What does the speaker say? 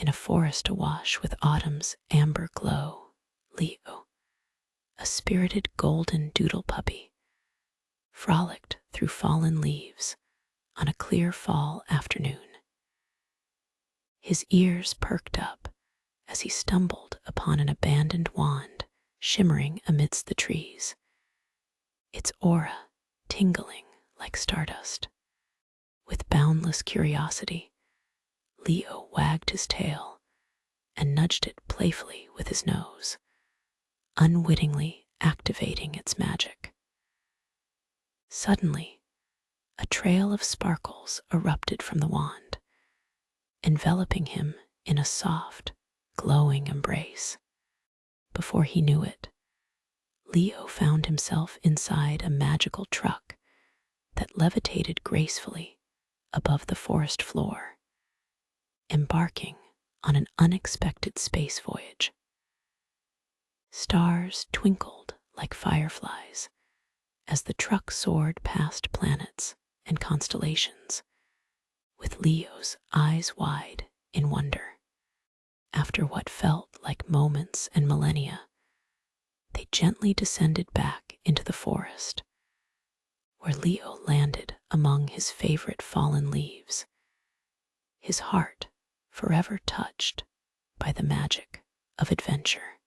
In a forest awash with autumn's amber glow, Leo, a spirited golden doodle puppy, frolicked through fallen leaves on a clear fall afternoon. His ears perked up as he stumbled upon an abandoned wand shimmering amidst the trees, its aura tingling like stardust. With boundless curiosity, Leo wagged his tail and nudged it playfully with his nose, unwittingly activating its magic. Suddenly, a trail of sparkles erupted from the wand, enveloping him in a soft, glowing embrace. Before he knew it, Leo found himself inside a magical truck that levitated gracefully above the forest floor, embarking on an unexpected space voyage. Stars twinkled like fireflies as the truck soared past planets and constellations, with Leo's eyes wide in wonder. After what felt like moments and millennia, they gently descended back into the forest, where Leo landed among his favorite fallen leaves, his heart forever touched by the magic of adventure.